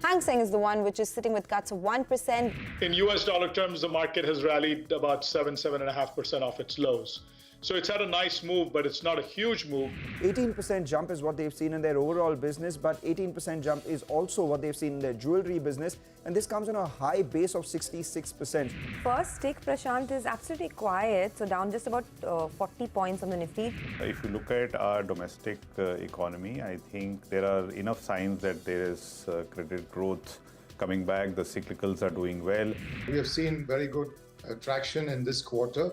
Hang Seng is the one which is sitting with cuts of 1%. In US dollar terms, the market has rallied about 7.5% off its lows. So it's had a nice move, but it's not a huge move. 18% jump is what they've seen in their overall business, but 18% jump is also what they've seen in their jewelry business, and this comes on a high base of 66%. First tick, Prashant, is absolutely quiet, so down just about 40 points on the Nifty. If you look at our domestic economy, I think there are enough signs that there is credit growth coming back. The cyclicals are doing well. We have seen very good traction in this quarter.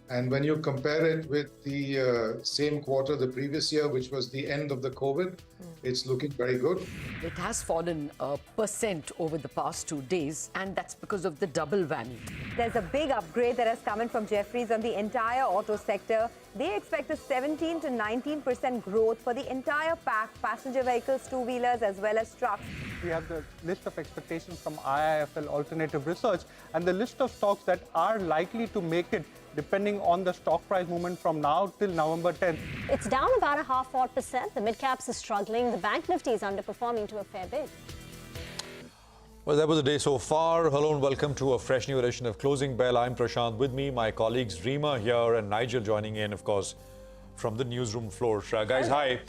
And when you compare it with the same quarter the previous year, which was the end of the COVID, it's looking very good. It has fallen 1% over the past 2 days, and that's because of the double whammy. There's a big upgrade that has come in from Jefferies on the entire auto sector. They expect a 17 to 19% growth for the entire pack, passenger vehicles, two-wheelers, as well as trucks. We have the list of expectations from IIFL Alternative Research and the list of stocks that are likely to make it depending on the stock price movement from now till November 10th. It's down about 0.5%. The mid-caps is struggling. The bank Nifty is underperforming to a fair bit. Well, that was the day so far. Hello and welcome to a fresh new edition of Closing Bell. I'm Prashant. With me, my colleagues Reema here and Nigel joining in, of course, from the newsroom floor. Guys, hi.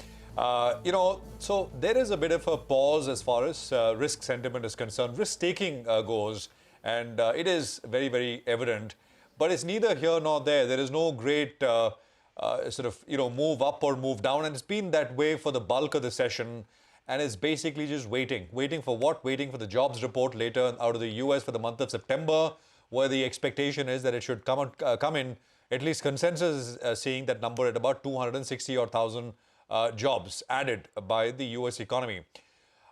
So there is a bit of a pause as far as risk sentiment is concerned. Risk-taking goes, and it is very, very evident. But it's neither here nor there. There is no great move up or move down. And it's been that way for the bulk of the session. And it's basically just waiting. Waiting for what? Waiting for the jobs report later out of the US for the month of September, where the expectation is that it should come in. At least consensus is seeing that number at about 260,000 jobs added by the US economy.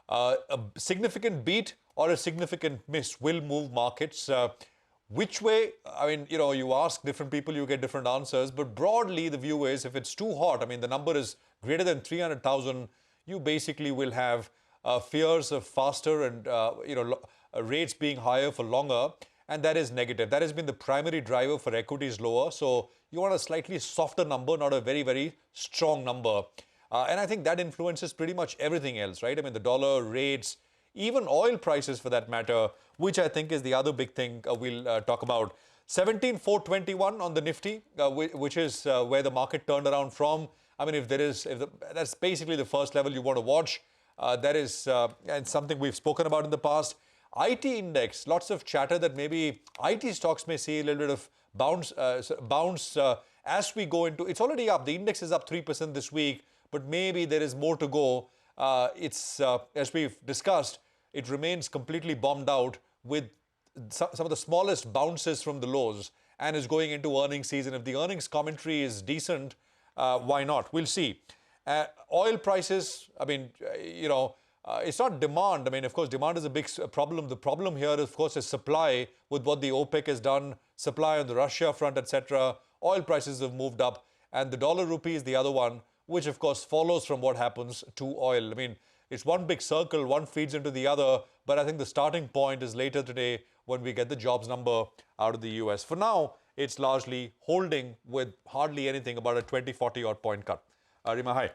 A significant beat or a significant miss will move markets. Which way? I mean, you ask different people, you get different answers. But broadly, the view is if it's too hot, I mean, the number is greater than 300,000, you basically will have fears of faster and, rates being higher for longer. And that is negative. That has been the primary driver for equities lower. So you want a slightly softer number, not a very, very strong number. And I think that influences pretty much everything else, right? I mean, the dollar, rates, even oil prices for that matter, which I think is the other big thing we'll talk about. 17,421 on the Nifty, which is where the market turned around from. I mean, that's basically the first level you want to watch. That is and something we've spoken about in the past. IT index, lots of chatter that maybe IT stocks may see a little bit of bounce as we go into. It's already up. The index is up 3% this week, but maybe there is more to go. It's as we've discussed, it remains completely bombed out with some of the smallest bounces from the lows and is going into earnings season. If the earnings commentary is decent, why not? We'll see. Oil prices, I mean, it's not demand. I mean, of course, demand is a big problem. The problem here, of course, is supply with what the OPEC has done, supply on the Russia front, etc. Oil prices have moved up, and the dollar rupee is the other one, which, of course, follows from what happens to oil. I mean, it's one big circle, one feeds into the other, but I think the starting point is later today when we get the jobs number out of the US. For now, it's largely holding with hardly anything, about a 20, 40 odd point cut. Reema, hi.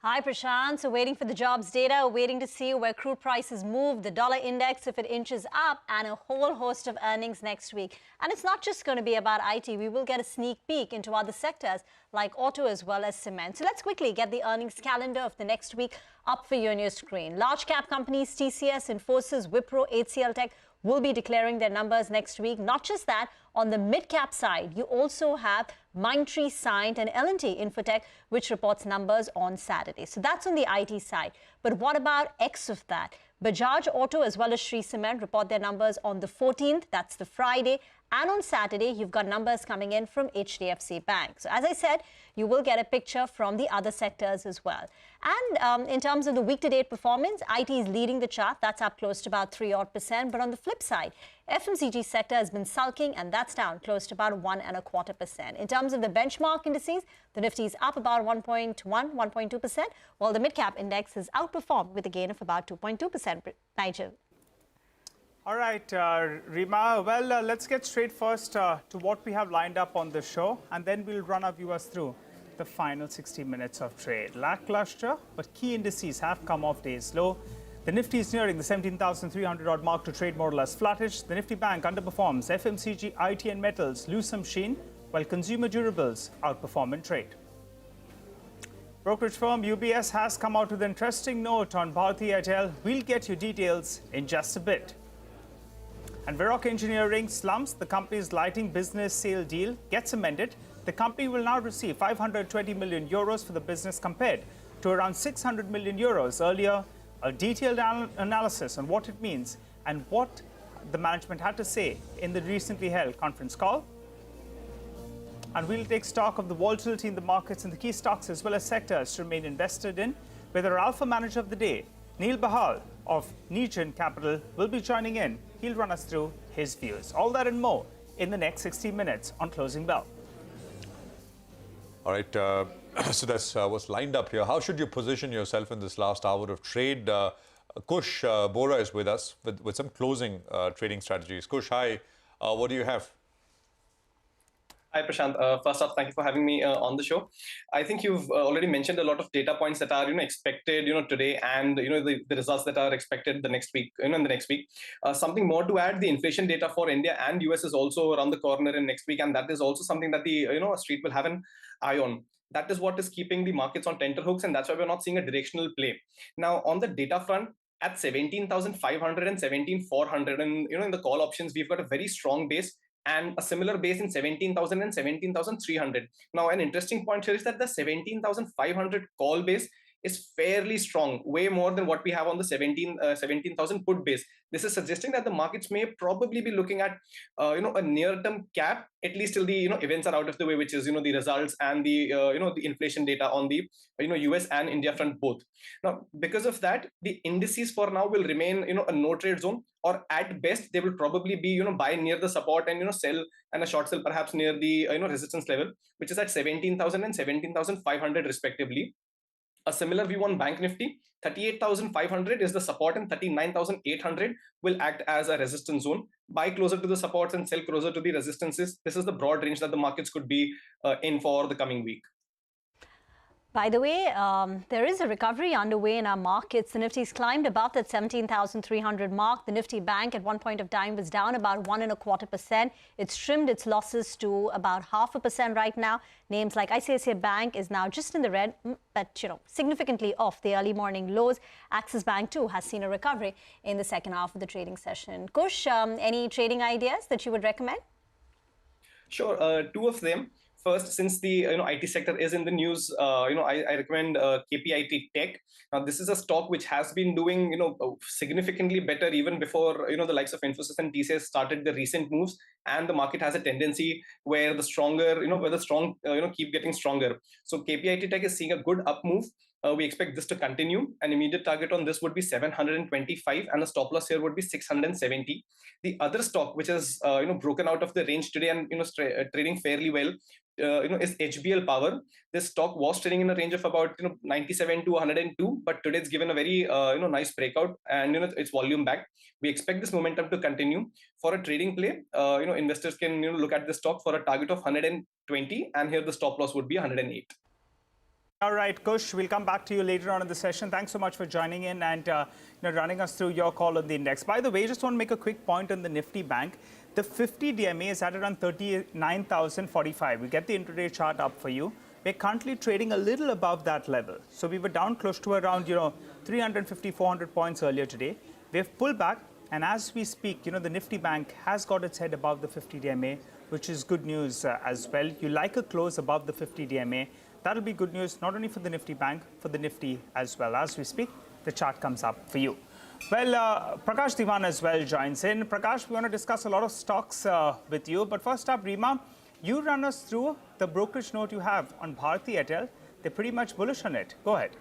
Hi, Prashant. So waiting for the jobs data, waiting to see where crude prices move, the dollar index, if it inches up, and a whole host of earnings next week. And it's not just going to be about IT. We will get a sneak peek into other sectors like auto as well as cement. So let's quickly get the earnings calendar of the next week up for you on your screen. Large cap companies, TCS, Infosys, Wipro, HCL Tech will be declaring their numbers next week. Not just that, on the mid-cap side, you also have Mindtree, Cyient, and L&T Infotech, which reports numbers on Saturday. So that's on the IT side. But what about X of that? Bajaj Auto as well as Shree Cement report their numbers on the 14th. That's the Friday. And on Saturday, you've got numbers coming in from HDFC Bank. So as I said, you will get a picture from the other sectors as well. And in terms of the week-to-date performance, IT is leading the chart. That's up close to about 3% odd. But on the flip side, FMCG sector has been sulking, and that's down close to about 1.25%. In terms of the benchmark indices, the Nifty is up about 1.2%, while the mid-cap index has outperformed with a gain of about 2.2%. Nigel. All right, Reema. Well, let's get straight first to what we have lined up on the show, and then we'll run our viewers through the final 60 minutes of trade. Lackluster, but key indices have come off days low. The Nifty is nearing the 17,300 odd mark to trade more or less flattish. The Nifty Bank underperforms. FMCG, IT and metals lose some sheen, while consumer durables outperform in trade. Brokerage firm UBS has come out with an interesting note on Bharti Airtel. We'll get you details in just a bit. And Varroc Engineering slumps. The company's lighting business sale deal gets amended. The company will now receive 520 million euros for the business compared to around 600 million euros earlier. A detailed analysis on what it means and what the management had to say in the recently held conference call. And we'll take stock of the volatility in the markets and the key stocks as well as sectors to remain invested in. With our Alpha Manager of the Day, Neil Bahal of Negen Capital, will be joining in. He'll run us through his views. All that and more in the next 60 minutes on Closing Bell. All right, so that's what's lined up here. How should you position yourself in this last hour of trade? Kush Bora is with us with some closing trading strategies. Kush, hi. What do you have? Hi, Prashant. First off, thank you for having me on the show. I think you've already mentioned a lot of data points that are, expected, today, and the results that are expected the next week, in the next week. Something more to add: the inflation data for India and US is also around the corner in next week, and that is also something that the street will have an eye on. That is what is keeping the markets on tenterhooks, and that's why we're not seeing a directional play. Now, on the data front, at 17,500 and 17,400, and in the call options, we've got a very strong base and a similar base in 17,000 and 17,300. Now, an interesting point here is that the 17,500 call base is fairly strong, way more than what we have on the 17,000 put base. This is suggesting that the markets may probably be looking at a near-term cap, at least till the events are out of the way, which is the results and the the inflation data on the US and India front both. Now, because of that, the indices for now will remain a no trade zone, or at best they will probably be buy near the support and sell and a short sell perhaps near the resistance level, which is at 17,000 and 17,500 respectively. A similar view on Bank Nifty, 38,500 is the support and 39,800 will act as a resistance zone. Buy closer to the supports and sell closer to the resistances. This is the broad range that the markets could be in for the coming week. By the way, there is a recovery underway in our markets. The Nifty's climbed above that 17,300 mark. The Nifty Bank at one point of time was down about 1.25%. It's trimmed its losses to about 0.5% right now. Names like ICICI Bank is now just in the red, but significantly off the early morning lows. Axis Bank too has seen a recovery in the second half of the trading session. Kush, any trading ideas that you would recommend? Sure, two of them. First, since the IT sector is in the news, I recommend KPIT Tech. Now, this is a stock which has been doing significantly better even before the likes of Infosys and TCS started the recent moves, and the market has a tendency where the stronger where the strong keep getting stronger. So KPIT Tech is seeing a good up move. We expect this to continue. An immediate target on this would be 725, and a stop loss here would be 670. The other stock, which is broken out of the range today and trading fairly well, is HBL Power. This stock was trading in a range of about 97 to 102, but today it's given a very nice breakout and it's volume back. We expect this momentum to continue. For a trading play, investors can look at the stock for a target of 120, and here the stop loss would be 108. All right, Kush, we'll come back to you later on in the session. Thanks so much for joining in and running us through your call on the index. By the way, just want to make a quick point on the Nifty Bank. The 50 DMA is at around 39,045. We get the intraday chart up for you. We're currently trading a little above that level. So we were down close to around 350, 400 points earlier today. We've pulled back, and as we speak, the Nifty Bank has got its head above the 50 DMA, which is good news as well. You like a close above the 50 DMA. That'll be good news, not only for the Nifty Bank, for the Nifty as well. As we speak, the chart comes up for you. Well, Prakash Diwan as well joins in. Prakash, we want to discuss a lot of stocks with you. But first up, Rima, you run us through the brokerage note you have on Bharti Airtel. They're pretty much bullish on it. Go ahead.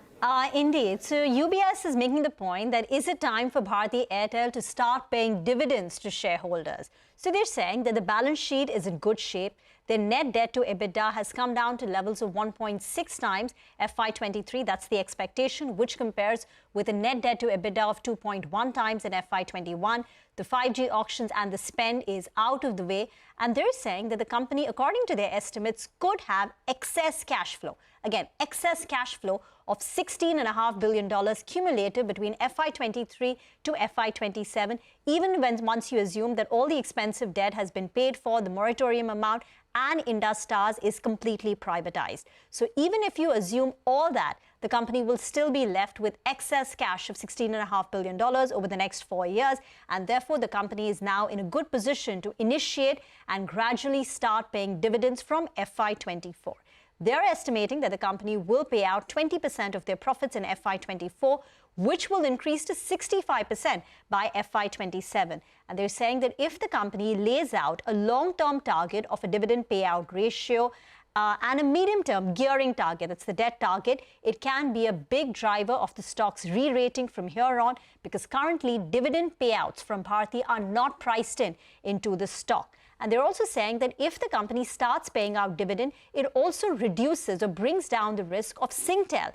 Indeed. So UBS is making the point that is it time for Bharti Airtel to start paying dividends to shareholders? So they're saying that the balance sheet is in good shape. Their net debt to EBITDA has come down to levels of 1.6 times FY23. That's the expectation, which compares with a net debt to EBITDA of 2.1 times in FY21. The 5G auctions and the spend is out of the way. And they're saying that the company, according to their estimates, could have excess cash flow. Again, excess cash flow of $16.5 billion cumulative between FY23 to FY27, even when once you assume that all the expensive debt has been paid for, the moratorium amount and Indus Stars is completely privatized. So even if you assume all that, the company will still be left with excess cash of $16.5 billion over the next 4 years, and therefore the company is now in a good position to initiate and gradually start paying dividends from FY24. They're estimating that the company will pay out 20% of their profits in FY24, which will increase to 65% by FY27. And they're saying that if the company lays out a long-term target of a dividend payout ratio and a medium-term gearing target, that's the debt target, it can be a big driver of the stock's re-rating from here on, because currently dividend payouts from Bharti are not priced into the stock. And they're also saying that if the company starts paying out dividend, it also reduces or brings down the risk of Singtel,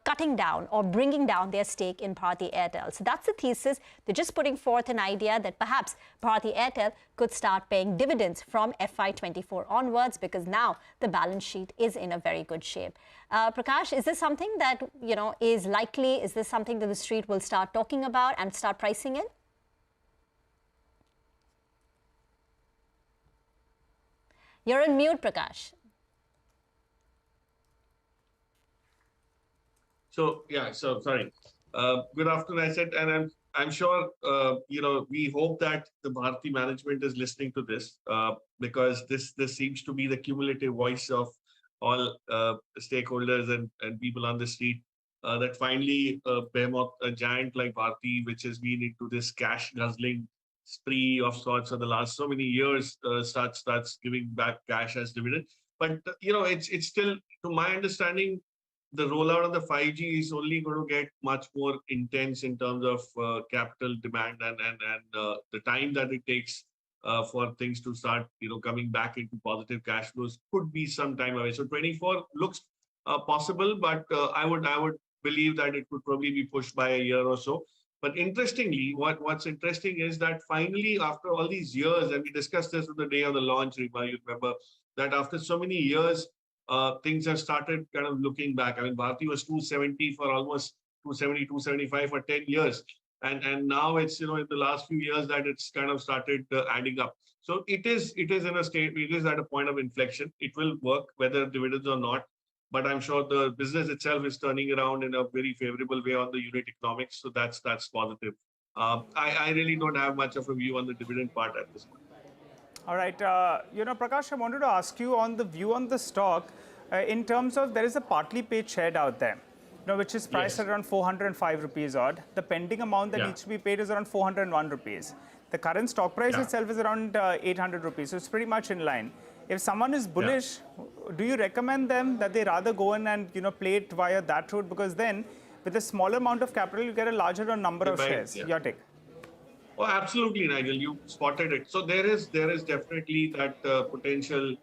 cutting down or bringing down their stake in Bharti Airtel. So that's the thesis. They're just putting forth an idea that perhaps Bharti Airtel could start paying dividends from FY24 onwards, because now the balance sheet is in a very good shape. Prakash, is this something that, is likely? Is this something that the street will start talking about and start pricing in? You're on mute, Prakash. So sorry. Good afternoon, I said, and I'm sure we hope that the Bharti management is listening to this, because this seems to be the cumulative voice of all stakeholders and people on the street, that finally a giant like Bharti, which has been into this cash guzzling spree of sorts for the last so many years, starts giving back cash as dividend. But it's still, to my understanding, the rollout of the 5G is only going to get much more intense in terms of capital demand and the time that it takes for things to start coming back into positive cash flows could be some time away. So 24 looks possible, but I would believe that it could probably be pushed by a year or so. But interestingly, what's interesting is that finally, after all these years, and we discussed this on the day of the launch, Rima, you remember, that after so many years, things have started kind of looking back. I mean, Bharti was 270 for almost 270, 275 for 10 years. And now it's, in the last few years that it's kind of started adding up. So it is in a state, it is at a point of inflection. It will work, whether dividends or not. But I'm sure the business itself is turning around in a very favorable way on the unit economics. So that's positive. I really don't have much of a view on the dividend part at this point. All right. Prakash, I wanted to ask you on the view on the stock in terms of there is a partly paid share out there, which is priced at around 405 rupees odd. The pending amount that needs to be paid is around 401 rupees. The current stock price itself is around 800 rupees. So it's pretty much in line. If someone is bullish, do you recommend them that they rather go in and play it via that route? Because then with a smaller amount of capital, you get a larger number of shares. Your take. Oh, absolutely, Nigel. You spotted it. So there is definitely that potential.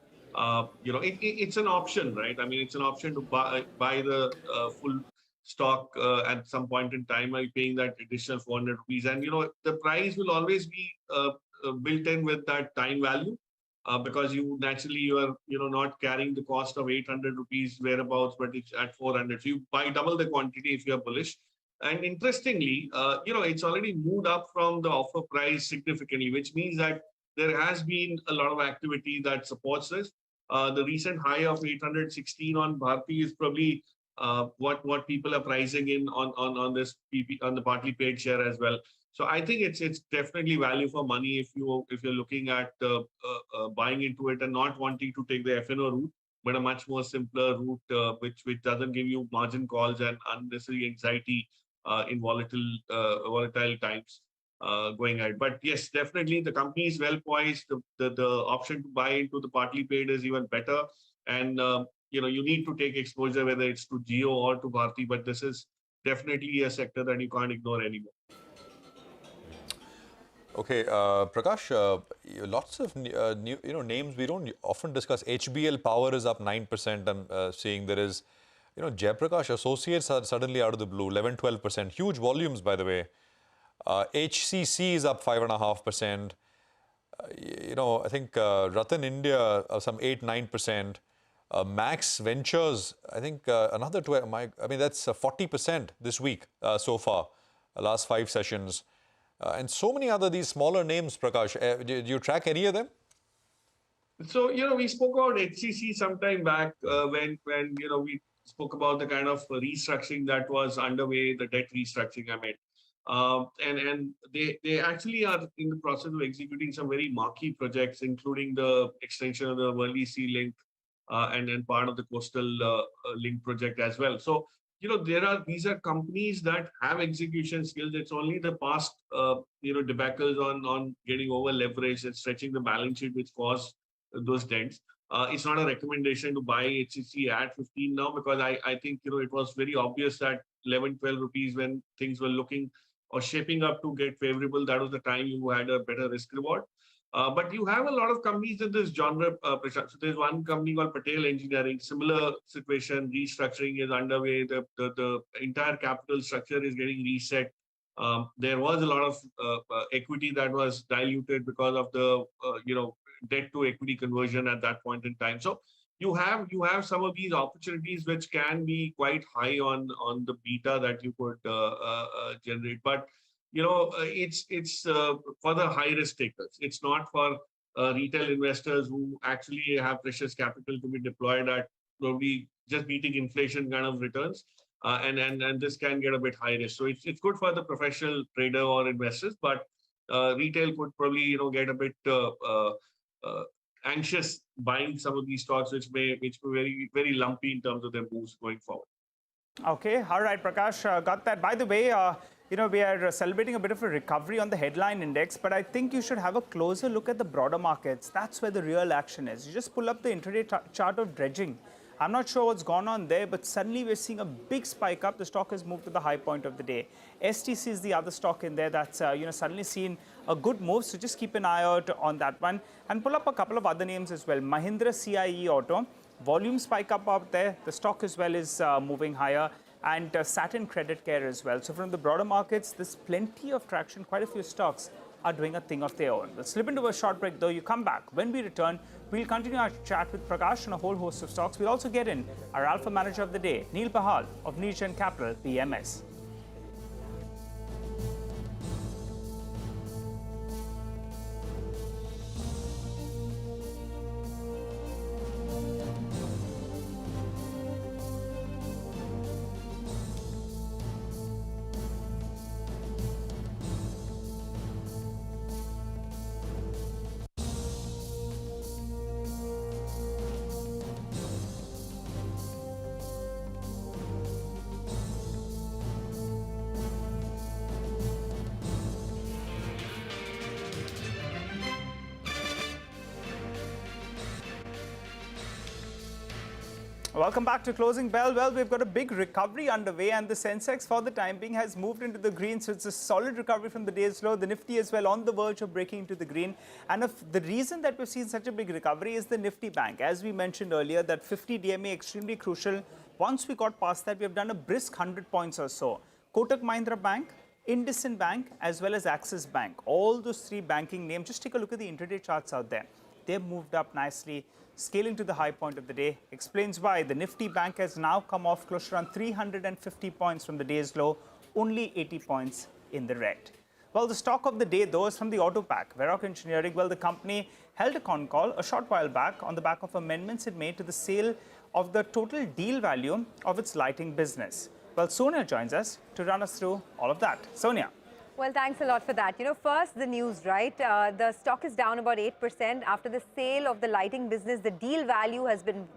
It's an option, right? I mean, it's an option to buy the full stock at some point in time by paying that additional 400 rupees. And the price will always be built in with that time value. Because you are not carrying the cost of 800 rupees whereabouts, but it's at 400. So you buy double the quantity if you're bullish. And interestingly, it's already moved up from the offer price significantly, which means that there has been a lot of activity that supports this. The recent high of 816 on Bharti is probably what people are pricing in on this on the partly paid share as well. So I think it's definitely value for money if you're looking at buying into it and not wanting to take the FNO route, but a much more simpler route which doesn't give you margin calls and unnecessary anxiety in volatile times going ahead. But yes, definitely the company is well poised. The option to buy into the partly paid is even better, and you need to take exposure whether it's to Jio or to Bharti. But this is definitely a sector that you can't ignore anymore. Okay, Prakash, lots of new names we don't often discuss. HBL Power is up 9%. I'm seeing there is, Jaiprakash Associates are suddenly out of the blue, 11-12%. Huge volumes, by the way. HCC is up 5.5%. I think Ratan India some 8-9%. Max Ventures, I think another, that's 40% this week so far, last 5 sessions. And so many other these smaller names, Prakash. Do you track any of them? So, we spoke about HCC some time back when we spoke about the kind of restructuring that was underway, the debt restructuring, I mean. And they actually are in the process of executing some very marquee projects, including the extension of the Worli Sea Link and then part of the Coastal Link project as well. So, these are companies that have execution skills. It's only the past, debacles on getting over leveraged and stretching the balance sheet which caused those dents. It's not a recommendation to buy HCC at 15 now, because I think, it was very obvious that 11, 12 rupees when things were looking or shaping up to get favorable, that was the time you had a better risk reward. But you have a lot of companies in this genre, Prashant. So there's one company called Bharti Engineering, similar situation, restructuring is underway. The entire capital structure is getting reset. There was a lot of equity that was diluted because of the, debt to equity conversion at that point in time. So you have some of these opportunities which can be quite high on the beta that you could generate. But it's for the high risk takers. It's not for retail investors who actually have precious capital to be deployed at probably just beating inflation kind of returns. And this can get a bit high risk. So it's good for the professional trader or investors, but retail could probably get a bit anxious buying some of these stocks, which may be very, very lumpy in terms of their moves going forward. Okay, all right, Prakash, got that. By the way, we are celebrating a bit of a recovery on the headline index, but I think you should have a closer look at the broader markets. That's where the real action is. You just pull up the intraday chart of dredging. I'm not sure what's gone on there, but suddenly we're seeing a big spike up. The stock has moved to the high point of the day. STC is the other stock in there that's suddenly seen a good move. So just keep an eye out on that one. And pull up a couple of other names as well. Mahindra CIE Auto. Volume spike up out there. The stock as well is moving higher. And Saturn Credit Care as well. So from the broader markets, there's plenty of traction. Quite a few stocks are doing a thing of their own. Let's slip into a short break though. You come back. When we return, we'll continue our chat with Prakash on a whole host of stocks. We'll also get in our Alpha Manager of the Day, Neil Pahal of Newgen Capital, PMS. Welcome back to Closing Bell. Well, we've got a big recovery underway, and the Sensex for the time being has moved into the green. So it's a solid recovery from the day's low. The Nifty as well on the verge of breaking into the green. And the reason that we've seen such a big recovery is the Nifty Bank. As we mentioned earlier, that 50 DMA extremely crucial. Once we got past that, we have done a brisk 100 points or so. Kotak Mahindra Bank, IndusInd Bank, as well as Axis Bank. All those three banking names. Just take a look at the intraday charts out there. They've moved up nicely, scaling to the high point of the day. Explains why the Nifty Bank has now come off close to around 350 points from the day's low, only 80 points in the red. Well, the stock of the day, though, is from the auto pack, Varroc Engineering. Well, the company held a con call a short while back on the back of amendments it made to the sale of the total deal value of its lighting business. Well, Sonia joins us to run us through all of that. Sonia. Well, thanks a lot for that. First, the news, right? The stock is down about 8% after the sale of the lighting business. The deal value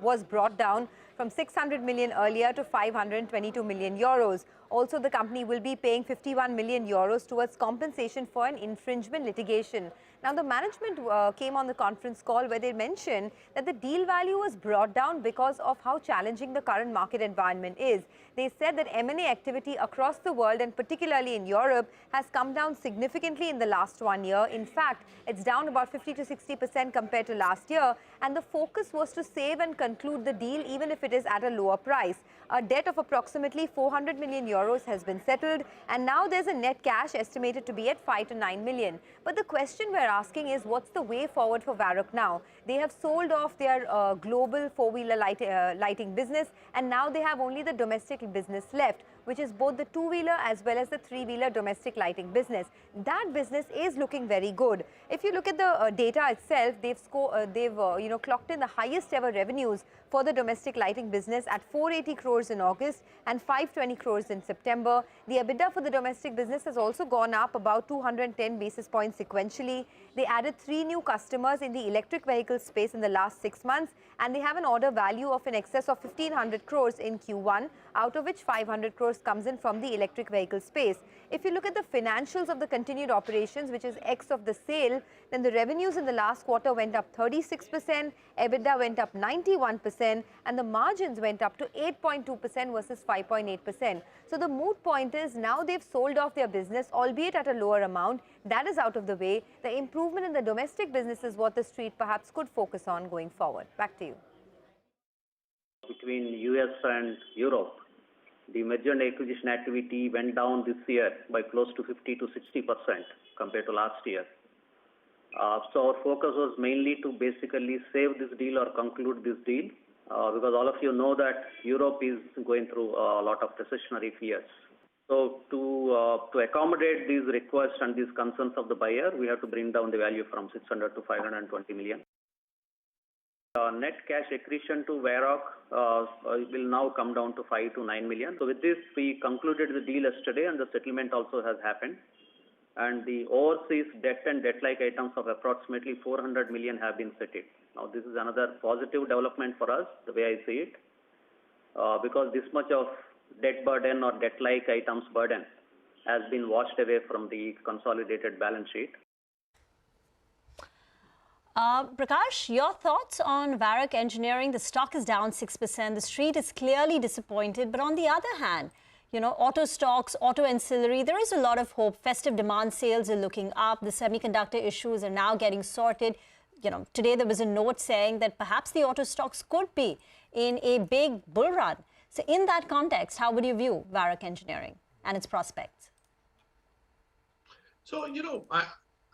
was brought down from 600 million earlier to 522 million euros. Also, the company will be paying 51 million euros towards compensation for an infringement litigation. Now, the management came on the conference call where they mentioned that the deal value was brought down because of how challenging the current market environment is. They said that M&A activity across the world, and particularly in Europe, has come down significantly in the last 1 year. In fact, it's down about 50 to 60% compared to last year. And the focus was to save and conclude the deal, even if it is at a lower price. A debt of approximately 400 million euros euros has been settled, and now there's a net cash estimated to be at 5 to 9 million. But the question we're asking is, what's the way forward for Varroc now? They have sold off their global four-wheeler lighting business, and now they have only the domestic business left, which is both the two-wheeler as well as the three-wheeler domestic lighting business. That business is looking very good. If you look at the data itself, they've clocked in the highest ever revenues for the domestic lighting business at 480 crores in August and 520 crores in September. The EBITDA for the domestic business has also gone up about 210 basis points sequentially. They added 3 new customers in the electric vehicle space in the last 6 months, and they have an order value of in excess of 1,500 crores in Q1, out of which 500 crores comes in from the electric vehicle space. If you look at the financials of the continued operations, which is X of the sale, then the revenues in the last quarter went up 36%, EBITDA went up 91%, and the margins went up to 8.2% versus 5.8%. So the moot point is now they've sold off their business, albeit at a lower amount. That is out of the way. The improvement in the domestic business is what the street perhaps could focus on going forward. Back to you. Between US and Europe, the merger and acquisition activity went down this year by close to 50 to 60% compared to last year. So our focus was mainly to basically save this deal or conclude this deal, because all of you know that Europe is going through a lot of recessionary fears. So to accommodate these requests and these concerns of the buyer, we have to bring down the value from 600 to 520 million. Net cash accretion to Varroc will now come down to 5 to 9 million. So with this, we concluded the deal yesterday, and the settlement also has happened. And the overseas debt and debt-like items of approximately 400 million have been settled. Now, this is another positive development for us, the way I see it, because this much of debt burden or debt-like items burden has been washed away from the consolidated balance sheet. Prakash, your thoughts on Varroc Engineering? The stock is down 6%. The street is clearly disappointed. But on the other hand, auto stocks, auto ancillary, there is a lot of hope. Festive demand sales are looking up. The semiconductor issues are now getting sorted. Today there was a note saying that perhaps the auto stocks could be in a big bull run. So in that context, how would you view Varroc Engineering and its prospects? So,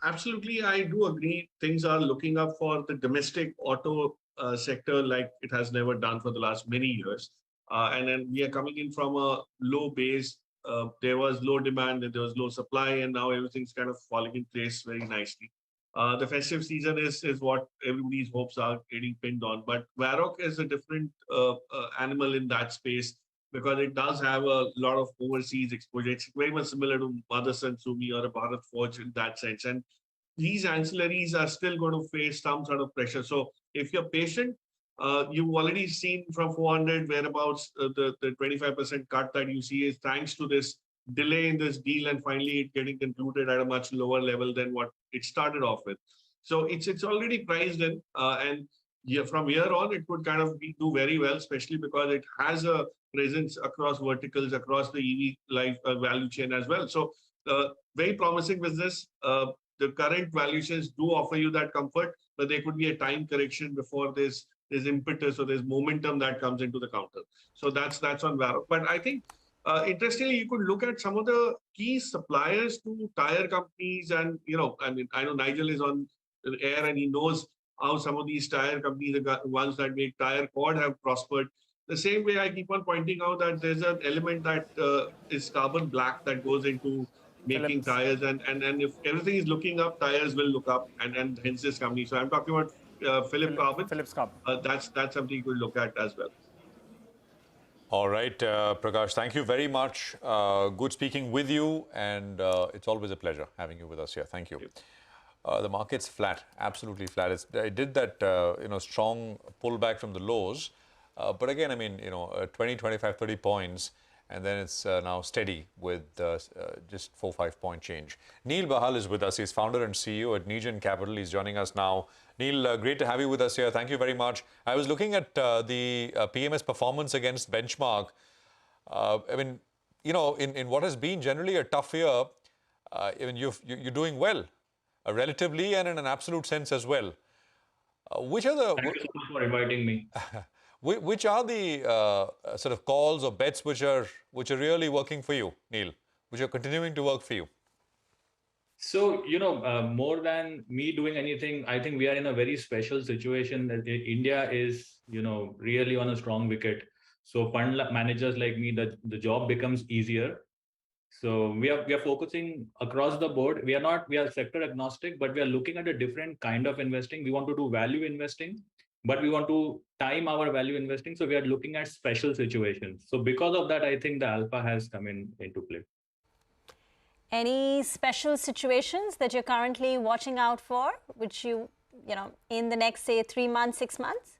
absolutely, I do agree. Things are looking up for the domestic auto sector like it has never done for the last many years. And then we are coming in from a low base. There was low demand and there was low supply, and now everything's kind of falling in place very nicely. The festive season is what everybody's hopes are getting pinned on. But Varroc is a different animal in that space because it does have a lot of overseas exposure. It's very much similar to Motherson Sumi or a Bharat Forge in that sense. And these ancillaries are still going to face some sort of pressure. So if you're patient, you've already seen from 400 whereabouts the 25% cut that you see is thanks to this delay in this deal and finally it getting concluded at a much lower level than what it started off with. So it's already priced in, and from here on it could kind of do very well, especially because it has a presence across verticals, across the EV life value chain as well. So very promising business. The current valuations do offer you that comfort, but there could be a time correction before there's impetus or there's momentum that comes into the counter. So that's on Varroc. But I think interestingly, you could look at some of the key suppliers to tire companies, and I know Nigel is on the air and he knows how some of these tire companies, the ones that make tire cord, have prospered. The same way I keep on pointing out that there's an element that is carbon black that goes into making tires, and if everything is looking up, tires will look up, and hence this company. So I'm talking about Philips Carbon. That's something you could look at as well. All right, Prakash, thank you very much. Good speaking with you, and it's always a pleasure having you with us here. Thank you. The market's flat, absolutely flat. It did that, strong pullback from the lows. But again, 20, 25, 30 points, and then it's now steady with just 4-5 point change. Neil Bahal is with us. He's founder and CEO at Negen Capital. He's joining us now. Neil, great to have you with us here. Thank you very much. I was looking at the PMS performance against benchmark. In what has been generally a tough year, you're doing well, relatively and in an absolute sense as well. Thank you so much for inviting me. Which are the sort of calls or bets which are really working for you, Neil, which are continuing to work for you? So, more than me doing anything, I think we are in a very special situation. India is, really on a strong wicket. So fund managers like me, the job becomes easier. So we are focusing across the board. We are sector agnostic, but we are looking at a different kind of investing. We want to do value investing, but we want to time our value investing. So we are looking at special situations. So because of that, I think the alpha has come into play. Any special situations that you're currently watching out for, which in the next, say, 3 months, 6 months?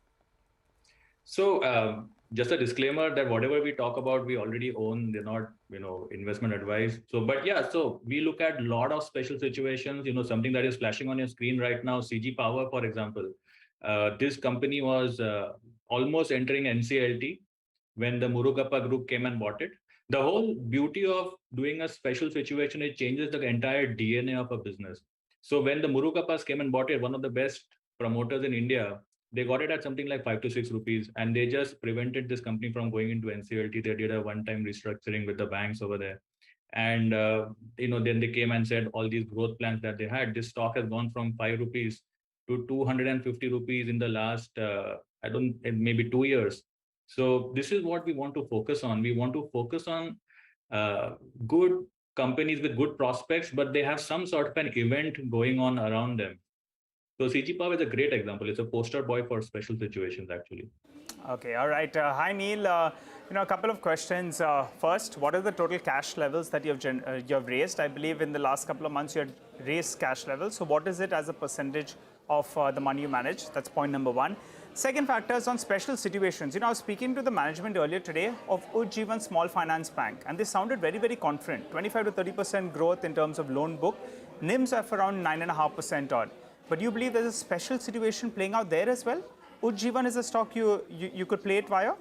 So just a disclaimer that whatever we talk about, we already own. They're not, investment advice. So we look at a lot of special situations, something that is flashing on your screen right now, CG Power, for example. This company was almost entering NCLT when the Murugappa group came and bought it. The whole beauty of doing a special situation, it changes the entire DNA of a business. So when the Murugappas came and bought it, one of the best promoters in India, they got it at something like 5 to 6 rupees, and they just prevented this company from going into NCLT. They did a one-time restructuring with the banks over there. And, then they came and said all these growth plans that they had, this stock has gone from 5 rupees to 250 rupees in the last, maybe 2 years. So this is what we want to focus on. We want to focus on good companies with good prospects, but they have some sort of an event going on around them. So CG Power is a great example. It's a poster boy for special situations, actually. Okay, all right. Hi, Neil. A couple of questions. First, what are the total cash levels that you have raised? I believe in the last couple of months you had raised cash levels. So what is it as a percentage of the money you manage? That's point number one. Second factor is on special situations. I was speaking to the management earlier today of Ujjivan Small Finance Bank, and they sounded very, very confident. 25 to 30% growth in terms of loan book. NIMs are around 9.5% odd. But you believe there's a special situation playing out there as well? Ujjivan is a stock you could play it via?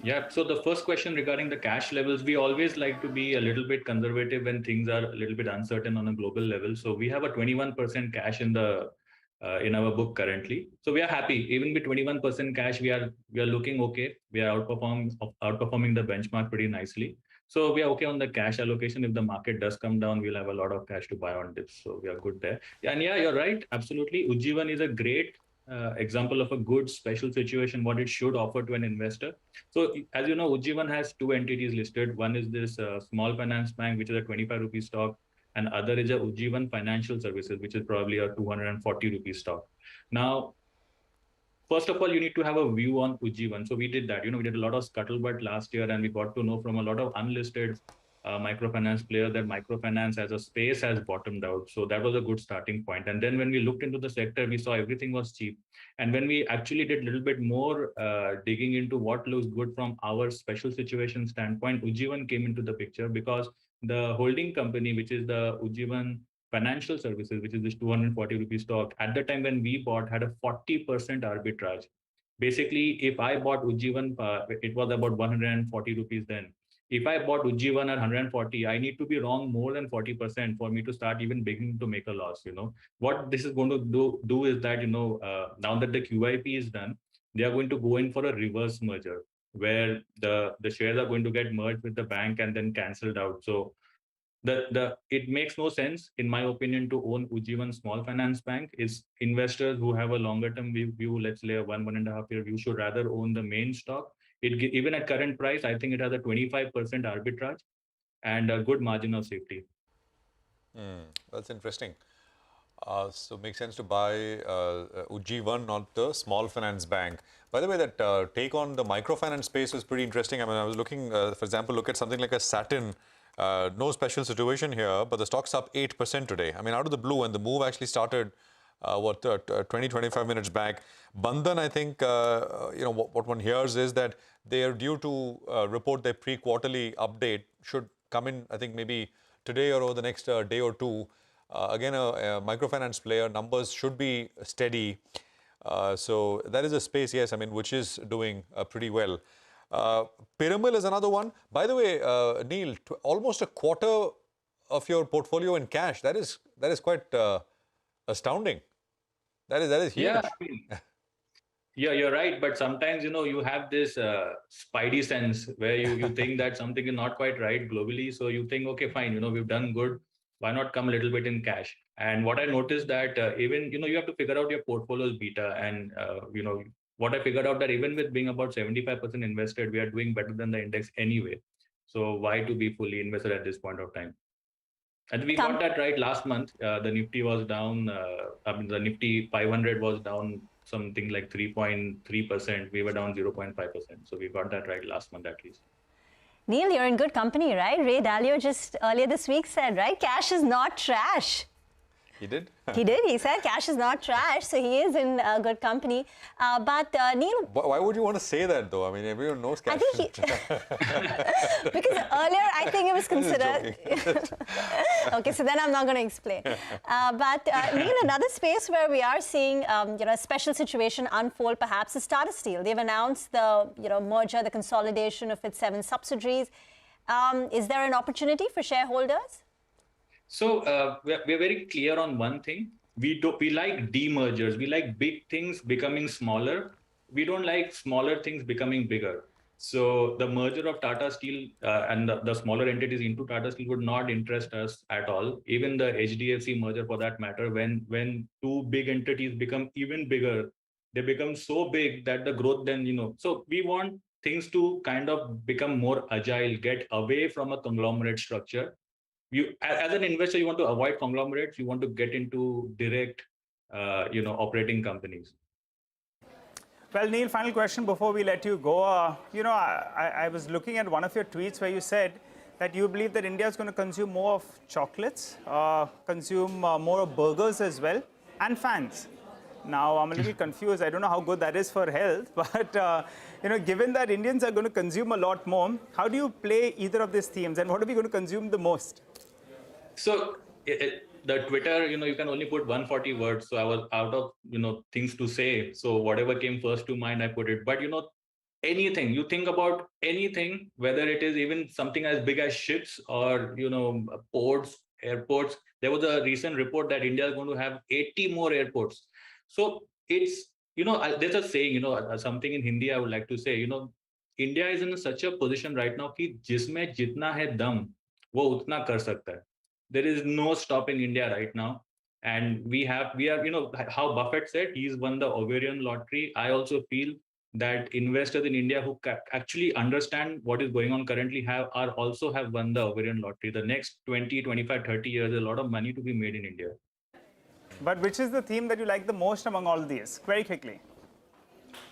Yeah, so the first question regarding the cash levels, we always like to be a little bit conservative when things are a little bit uncertain on a global level. So we have a 21% cash in our book currently. So we are happy. Even with 21% cash, we are looking okay. We are outperforming the benchmark pretty nicely. So we are okay on the cash allocation. If the market does come down, we'll have a lot of cash to buy on dips. So we are good there. And yeah, you're right. Absolutely. Ujjivan is a great example of a good special situation, what it should offer to an investor. So as you know, Ujjivan has two entities listed. One is this small finance bank, which is a 25 rupee stock, and other is a Ujjivan Financial Services, which is probably a 240 rupee stock. Now, first of all, you need to have a view on Ujjivan. So we did that. We did a lot of scuttlebutt last year, and we got to know from a lot of unlisted microfinance players that microfinance as a space has bottomed out. So that was a good starting point. And then when we looked into the sector, we saw everything was cheap. And when we actually did a little bit more digging into what looks good from our special situation standpoint, Ujjivan came into the picture because the holding company, which is the Ujjivan Financial Services, which is this 240 rupee stock, at the time when we bought, had a 40% arbitrage. Basically, if I bought Ujjivan, it was about 140 rupees then. If I bought Ujjivan at 140, I need to be wrong more than 40% for me to start even beginning to make a loss. What this is going to do is that, now that the QIP is done, they are going to go in for a reverse merger where the shares are going to get merged with the bank and then cancelled out. So it makes no sense, in my opinion, to own Ujjivan Small Finance Bank. Is investors who have a longer term view, let's say a 1.5 year view, should rather own the main stock. Even at current price, I think it has a 25% arbitrage and a good margin of safety. That's interesting. So it makes sense to buy Ujjivan, not the small finance bank. By the way, that take on the microfinance space is pretty interesting. I mean, I was looking, for example, look at something like a Satin. No special situation here, but the stock's up 8% today. I mean, out of the blue, and the move actually started 20-25 minutes back. Bandhan, I think, what one hears is that they are due to report their pre-quarterly update. Should come in, I think, maybe today or over the next day or two. Again, a microfinance player, numbers should be steady. So that is a space, yes, I mean, which is doing pretty well. Piramal is another one. By the way, Neil, almost a quarter of your portfolio in cash. That is quite astounding. That is huge. Yeah, Yeah, you're right. But sometimes, you have this spidey sense where you think that something is not quite right globally. So you think, okay, fine, we've done good. Why not come a little bit in cash? And what I noticed that even, you have to figure out your portfolio's beta. And, what I figured out that even with being about 75% invested, we are doing better than the index anyway. So why to be fully invested at this point of time? And we got that right last month. The Nifty was down. The Nifty 500 was down something like 3.3%. We were down 0.5%. So we got that right last month at least. Neil, you're in good company, right? Ray Dalio just earlier this week said, right? Cash is not trash. He did? He did. He said cash is not trash, so he is in good company. But Neil... Why would you want to say that, though? I mean, everyone knows cash is because earlier, I think it was considered... Okay, so then I'm not going to explain. But Neil, another space where we are seeing a special situation unfold perhaps is Tata Steel. They've announced the merger, the consolidation of its 7 subsidiaries. Is there an opportunity for shareholders? So we're very clear on one thing. We like demergers. We like big things becoming smaller. We don't like smaller things becoming bigger. So the merger of Tata Steel and the smaller entities into Tata Steel would not interest us at all. Even the HDFC merger, for that matter, when 2 big entities become even bigger, they become so big that the growth then, So we want things to kind of become more agile, get away from a conglomerate structure. You, as an investor, you want to avoid conglomerates. You want to get into direct, operating companies. Well, Neil, final question before we let you go. I was looking at one of your tweets where you said that you believe that India is going to consume more of chocolates, consume more of burgers as well, and fans. Now, I'm a little confused. I don't know how good that is for health, but given that Indians are going to consume a lot more, how do you play either of these themes, and what are we going to consume the most? So the Twitter, you can only put 140 words. So I was out of, things to say. So whatever came first to mind, I put it. But, anything, you think about anything, whether it is even something as big as ships or, ports, airports. There was a recent report that India is going to have 80 more airports. So it's, there's a saying, something in Hindi I would like to say, India is in such a position right now कि जिसमें जितना है दम वो उतना कर सकता है. There is no stopping India right now. And we are, how Buffett said, he's won the ovarian lottery. I also feel that investors in India who actually understand what is going on currently have won the ovarian lottery. The next 20, 25, 30 years, a lot of money to be made in India. But which is the theme that you like the most among all these? Very quickly.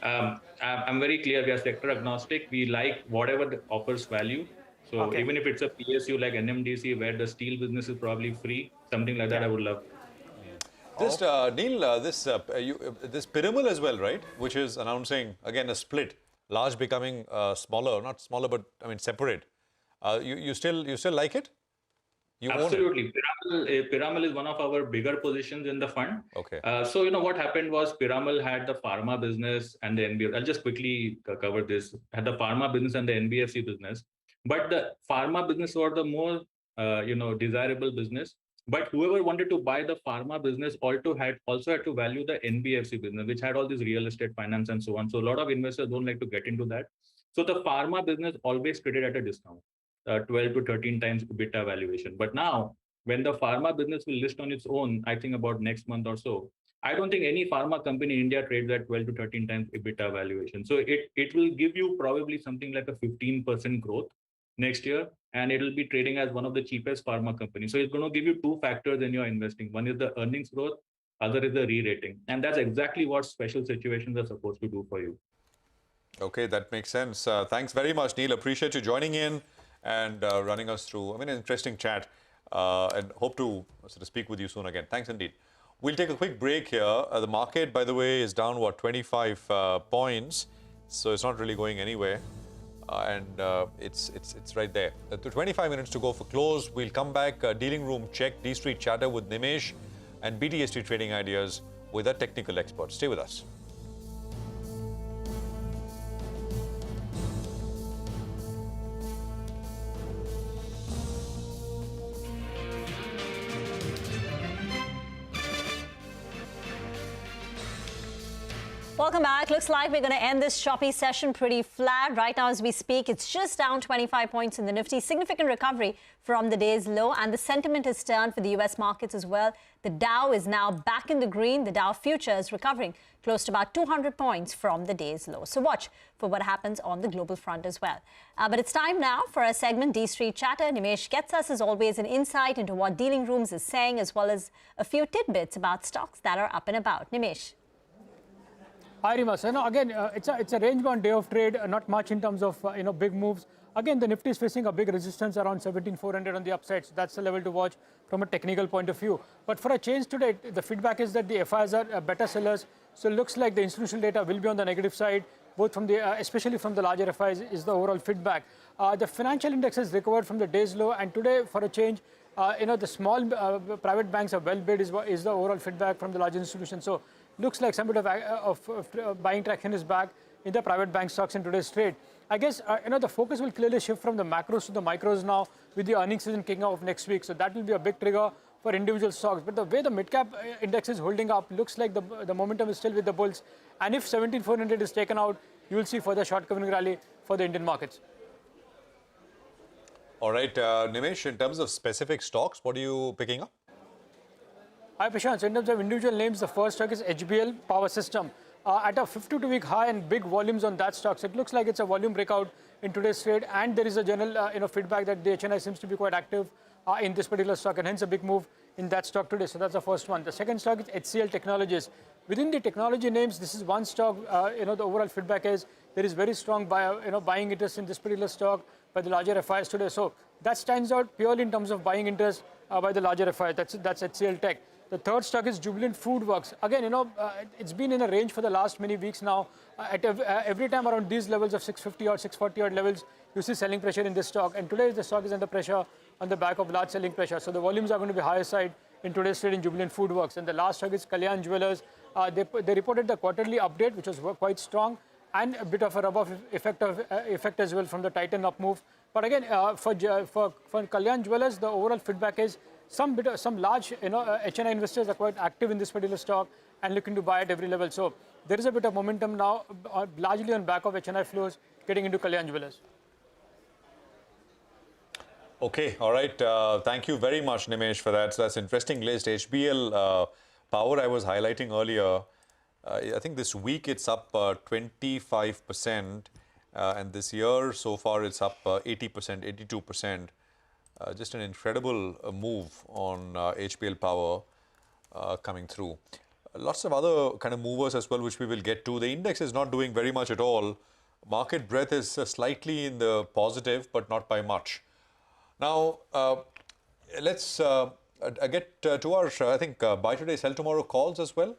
I'm very clear. We are sector agnostic. We like whatever offers value. So even if it's a PSU like NMDC, where the steel business is probably free, something like that, I would love. Just, Neil, this Piramal as well, right? Which is announcing, again, a split. Large becoming smaller, not smaller, but, I mean, separate. You still like it? Absolutely. Piramal is one of our bigger positions in the fund. Okay. So, what happened was Piramal had the pharma business and the NBFC. I'll just quickly cover this. Had the pharma business and the NBFC business. But the pharma business was the more, desirable business. But whoever wanted to buy the pharma business also had to value the NBFC business, which had all this real estate finance and so on. So a lot of investors don't like to get into that. So the pharma business always traded at a discount, 12 to 13 times EBITDA valuation. But now, when the pharma business will list on its own, I think about next month or so, I don't think any pharma company in India trades at 12 to 13 times EBITDA valuation. So it will give you probably something like a 15% growth next year, and it will be trading as one of the cheapest pharma companies. So it's going to give you 2 factors in your investing. One is the earnings growth, other is the re-rating. And that's exactly what special situations are supposed to do for you. Okay, that makes sense. Thanks very much, Neil. Appreciate you joining in and running us through, an interesting chat. And hope to speak with you soon again. Thanks indeed. We'll take a quick break here. The market, by the way, is down, 25 points. So it's not really going anywhere. It's right there. 25 minutes to go for close. We'll come back, dealing room check, D-Street chatter with Nimesh, and BTST trading ideas with a technical expert. Stay with us. Welcome back. Looks like we're going to end this choppy session pretty flat. Right now as we speak, it's just down 25 points in the Nifty. Significant recovery from the day's low, and the sentiment has turned for the US markets as well. The Dow is now back in the green. The Dow future is recovering close to about 200 points from the day's low. So watch for what happens on the global front as well. But it's time now for our segment D Street Chatter. Nimesh gets us, as always, an insight into what dealing rooms is saying, as well as a few tidbits about stocks that are up and about. Nimesh. Hi, Rima. So, again, it's a range-bound day of trade, not much in terms of, big moves. Again, the Nifty is facing a big resistance around 17,400 on the upside. So that's the level to watch from a technical point of view. But for a change today, the feedback is that the FIs are better sellers. So it looks like the institutional data will be on the negative side, both from the, especially from the larger FIs, is the overall feedback. The financial index has recovered from the day's low, and today, for a change, the small private banks are well bid is the overall feedback from the large institutions. So looks like some bit of buying traction is back in the private bank stocks in today's trade. I guess the focus will clearly shift from the macros to the micros now, with the earnings season kicking off next week. So that will be a big trigger for individual stocks. But the way the mid-cap index is holding up, looks like the momentum is still with the bulls. And if 17,400 is taken out, you will see further short covering rally for the Indian markets. All right, Nimesh, in terms of specific stocks, what are you picking up? Hi, Prashant. So in terms of individual names, the first stock is HBL Power System. At a 52-week high and big volumes on that stock. So it looks like it's a volume breakout in today's trade, and there is a general feedback that the HNI seems to be quite active in this particular stock, and hence a big move in that stock today. So that's the first one. The second stock is HCL Technologies. Within the technology names, this is one stock, the overall feedback is there is very strong buying interest in this particular stock by the larger FIs today. So that stands out purely in terms of buying interest by the larger FIs. That's HCL Tech. The third stock is Jubilant FoodWorks. Again, it's been in a range for the last many weeks now. At every time around these levels of 650 or 640 odd levels, you see selling pressure in this stock. And today the stock is under pressure on the back of large selling pressure. So the volumes are going to be higher side in today's trade in Jubilant FoodWorks. And the last stock is Kalyan Jewellers. They reported the quarterly update, which was quite strong, and a bit of a rub-off effect as well from the Titan up move. But again, for Kalyan Jewellers, the overall feedback is some large HNI investors are quite active in this particular stock and looking to buy at every level. So there is a bit of momentum now, largely on back of HNI flows getting into Kalyan Jewellers. Okay, all right. Thank you very much, Nimesh, for that. So that's an interesting list. HBL Power I was highlighting earlier. I think this week it's up 25%, and this year so far it's up 80%, 82%. Just an incredible move on HBL Power coming through. Lots of other kind of movers as well, which we will get to. The index is not doing very much at all. Market breadth is slightly in the positive, but not by much. Now, let's get to our, I think, buy today, sell tomorrow calls as well.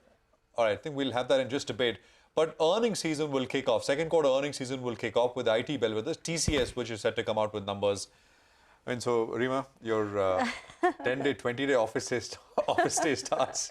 All right, I think we'll have that in just a bit. But earnings season will kick off. Second quarter earnings season will kick off with IT bellwethers, TCS, which is set to come out with numbers. And so, Rima, your 10-day, 20-day office day starts.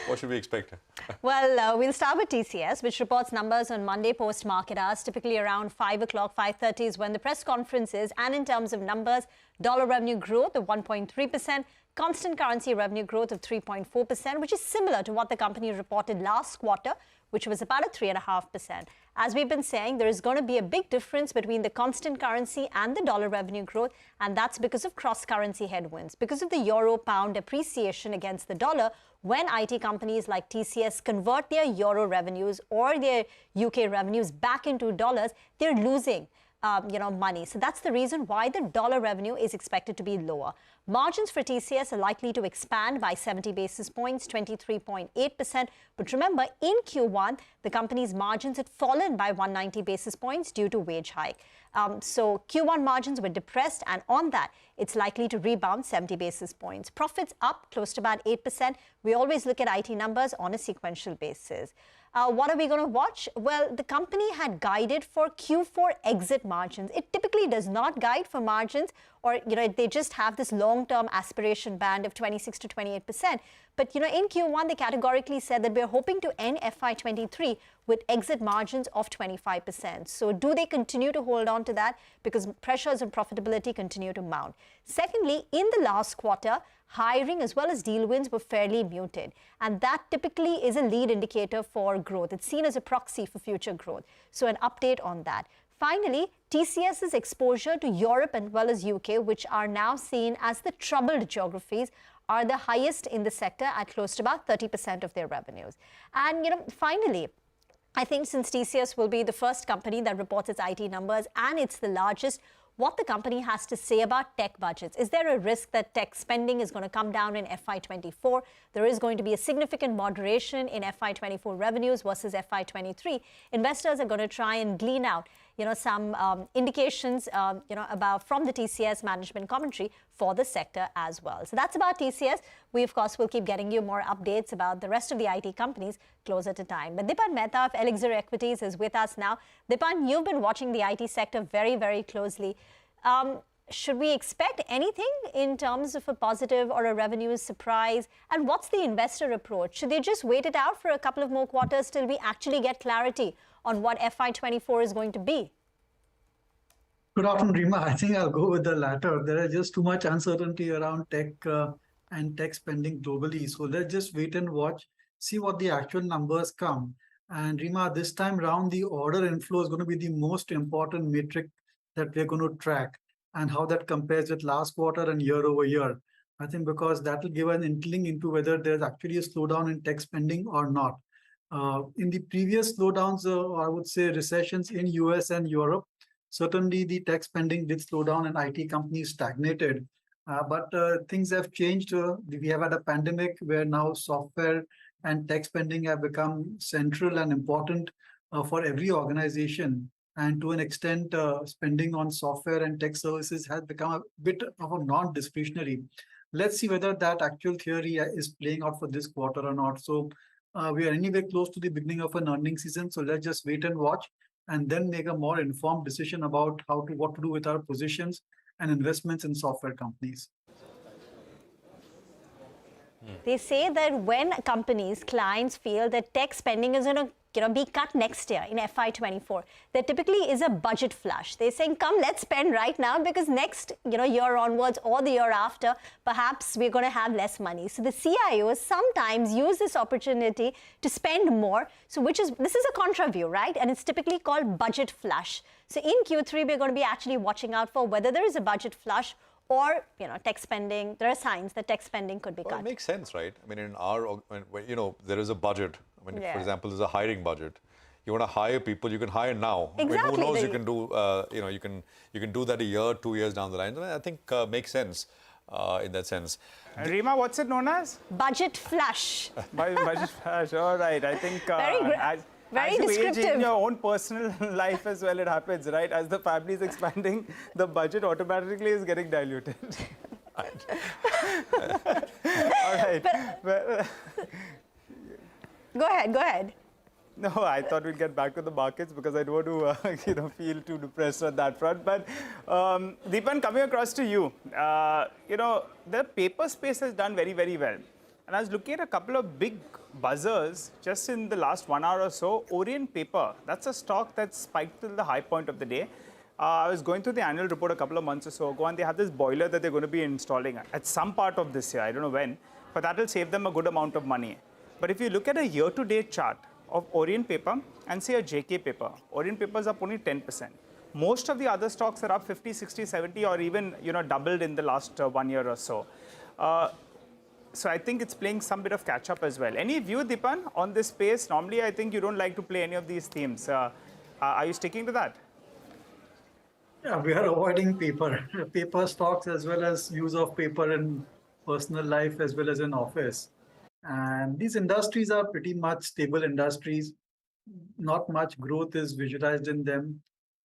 What should we expect? Well, we'll start with TCS, which reports numbers on Monday post-market hours. Typically around 5 o'clock, 5:30 is when the press conference is. And in terms of numbers, dollar revenue growth of 1.3%, constant currency revenue growth of 3.4%, which is similar to what the company reported last quarter, which was about a 3.5%. As we've been saying, there is going to be a big difference between the constant currency and the dollar revenue growth, and that's because of cross-currency headwinds. Because of the euro-pound appreciation against the dollar, when IT companies like TCS convert their euro revenues or their UK revenues back into dollars, they're losing money. So that's the reason why the dollar revenue is expected to be lower. Margins for TCS are likely to expand by 70 basis points, 23.8%. But remember, in Q1, the company's margins had fallen by 190 basis points due to wage hike. So Q1 margins were depressed, and on that, it's likely to rebound 70 basis points. Profits up close to about 8%. We always look at IT numbers on a sequential basis. What are we going to watch? Well, the company had guided for Q4 exit margins. It typically does not guide for margins or they just have this long-term aspiration band of 26 to 28%. But in Q1 they categorically said that we're hoping to end FY23 with exit margins of 25%. So do they continue to hold on to that? Because pressures on profitability continue to mount. Secondly, in the last quarter, hiring as well as deal wins were fairly muted. And that typically is a lead indicator for growth. It's seen as a proxy for future growth. So an update on that. Finally, TCS's exposure to Europe as well as UK, which are now seen as the troubled geographies, are the highest in the sector at close to about 30% of their revenues. And, finally, I think since TCS will be the first company that reports its IT numbers and it's the largest, what the company has to say about tech budgets. Is there a risk that tech spending is going to come down in FY24? There is going to be a significant moderation in FY24 revenues versus FY23. Investors are going to try and glean out, some indications, about from the TCS management commentary for the sector as well. So that's about TCS. We, of course, will keep getting you more updates about the rest of the IT companies closer to time. But Dipan Mehta of Elixir Equities is with us now. Dipan, you've been watching the IT sector very, very closely. Should we expect anything in terms of a positive or a revenue surprise? And what's the investor approach? Should they just wait it out for a couple of more quarters till we actually get clarity on what FY24 is going to be? Good afternoon, Rima. I think I'll go with the latter. There is just too much uncertainty around tech and tech spending globally. So let's just wait and watch, see what the actual numbers come. And Rima, this time around, the order inflow is going to be the most important metric that we're going to track, and how that compares with last quarter and year over year. I think because that will give an inkling into whether there's actually a slowdown in tech spending or not. In the previous slowdowns, I would say recessions in US and Europe, certainly the tech spending did slow down and IT companies stagnated. But things have changed. We have had a pandemic where now software and tech spending have become central and important for every organization. And to an extent, spending on software and tech services has become a bit of a non-discretionary. Let's see whether that actual theory is playing out for this quarter or not. So we are anyway close to the beginning of an earnings season. So let's just wait and watch, and then make a more informed decision about what to do with our positions and investments in software companies. They say that when clients feel that tech spending is going to be cut next year in FY24, there typically is a budget flush. They're saying, come, let's spend right now, because next year onwards or the year after, perhaps we're going to have less money. So the CIOs sometimes use this opportunity to spend more. So this is a contra view, right? And it's typically called budget flush. So in Q3, we're going to be actually watching out for whether there is a budget flush or tech spending. There are signs that tech spending could be cut. It makes sense, right? I mean, in our, there is a budget. I mean, for example, there's a hiring budget. You want to hire people, you can hire now. Exactly. I mean, who knows? You can do, you can do that a year, 2 years down the line. I think makes sense in that sense. Rima, what's it known as? Budget flush. Budget flush. All right. I think very as you descriptive. age in your own personal life as well, it happens, right? As the family is expanding, the budget automatically is getting diluted. All right. Go ahead. No, I thought we'd get back to the markets because I don't want to feel too depressed on that front. But Deepan, coming across to you, the paper space has done very, very well. And I was looking at a couple of big buzzers just in the last 1 hour or so. Orient Paper, that's a stock that spiked till the high point of the day. I was going through the annual report a couple of months or so ago, and they have this boiler that they're going to be installing at some part of this year. I don't know when, but that will save them a good amount of money. But if you look at a year-to-date chart of Orient Paper and say a JK Paper, Orient Paper is up only 10%. Most of the other stocks are up 50, 60, 70, or even doubled in the last 1 year or so. So I think it's playing some bit of catch-up as well. Any view, Deepan, on this space? Normally, I think you don't like to play any of these themes. Are you sticking to that? Yeah, we are avoiding paper stocks, as well as use of paper in personal life as well as in office. And these industries are pretty much stable industries. Not much growth is visualized in them.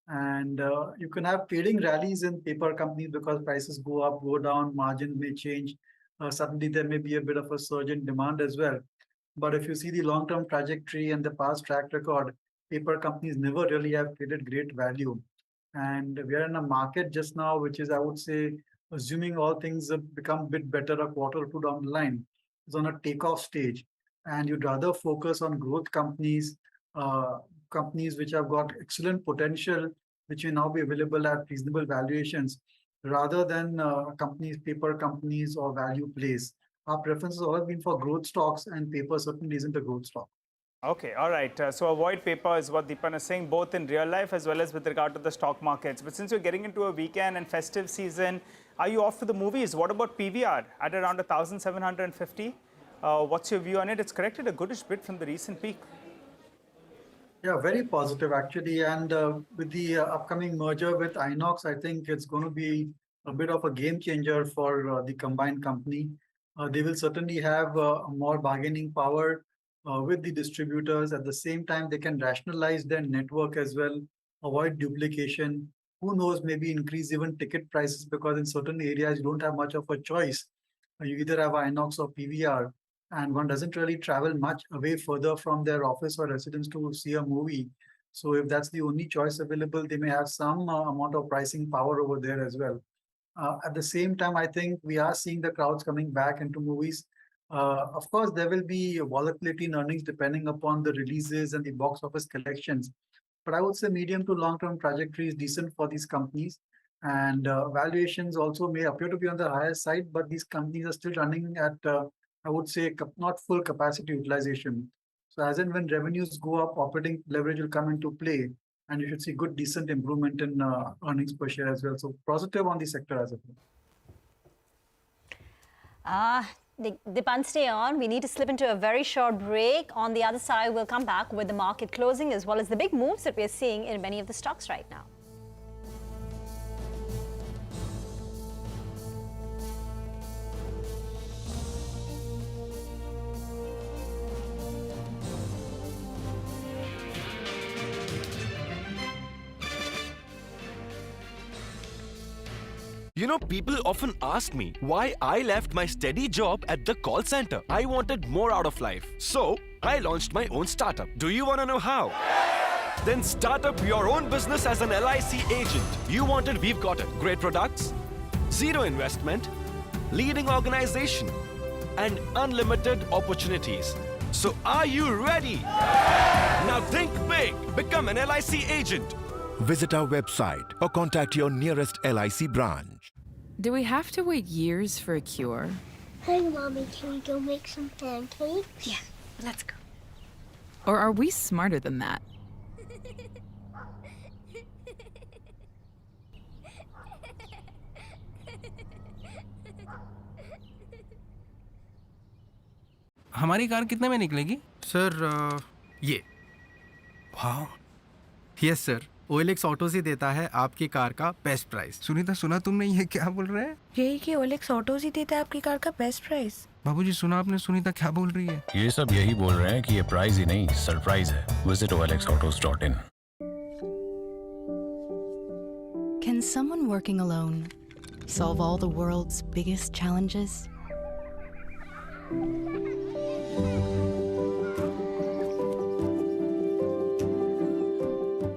And you can have trading rallies in paper companies because prices go up, go down, margins may change. Suddenly there may be a bit of a surge in demand as well. But if you see the long-term trajectory and the past track record, paper companies never really have created great value. And we are in a market just now, which is, I would say, assuming all things have become a bit better a quarter or two down the line, is on a takeoff stage. And you'd rather focus on growth companies, companies which have got excellent potential, which will now be available at reasonable valuations, rather than companies, paper companies or value plays. Our preference has always been for growth stocks, and paper certainly isn't a growth stock. Okay, all right. So avoid paper is what Deepan is saying, both in real life as well as with regard to the stock markets. But since you're getting into a weekend and festive season, are you off to the movies? What about PVR at around 1,750? What's your view on it? It's corrected a goodish bit from the recent peak. Yeah, very positive actually. And with the upcoming merger with Inox, I think it's going to be a bit of a game changer for the combined company. They will certainly have more bargaining power with the distributors. At the same time, they can rationalize their network as well, avoid duplication. Who knows, maybe increase even ticket prices, because in certain areas you don't have much of a choice. You either have Inox or PVR, and one doesn't really travel much away further from their office or residence to see a movie. So if that's the only choice available, they may have some amount of pricing power over there as well. At the same time, I think we are seeing the crowds coming back into movies. Of course, there will be volatility in earnings depending upon the releases and the box office collections. But I would say medium to long-term trajectory is decent for these companies. And valuations also may appear to be on the higher side, but these companies are still running at, I would say, not full capacity utilization. So as and when revenues go up, operating leverage will come into play, and you should see good, decent improvement in earnings per share as well. So positive on the sector as a whole. Deepan, stay on. We need to slip into a very short break. On the other side, we'll come back with the market closing as well as the big moves that we're seeing in many of the stocks right now. You know, people often ask me why I left my steady job at the call center. I wanted more out of life. So, I launched my own startup. Do you want to know how? Then start up your own business as an LIC agent. You want it, we've got it. Great products, zero investment, leading organization, and unlimited opportunities. So, are you ready? Now think big. Become an LIC agent. Visit our website or contact your nearest LIC branch. Do we have to wait years for a cure? Hey, Mommy, can we go make some pancakes? Yeah, let's go. Or are we smarter than that? हमारी car कितने में निकलेगी? Sir ये वाह yes sir OLX autos ही देता है आपकी car का बेस्ट प्राइस। सुनीता, सुना तुमने ये क्या बोल रहे हैं? यही कि OLX ऑटोज ही देता है आपकी कार का बेस्ट प्राइस। बाबूजी, सुना आपने सुनीता क्या बोल रही है? ये सब यही बोल रहे हैं कि ये प्राइस ही नहीं सरप्राइज है। Visit olxautos.in. Can someone working alone solve all the world's biggest challenges?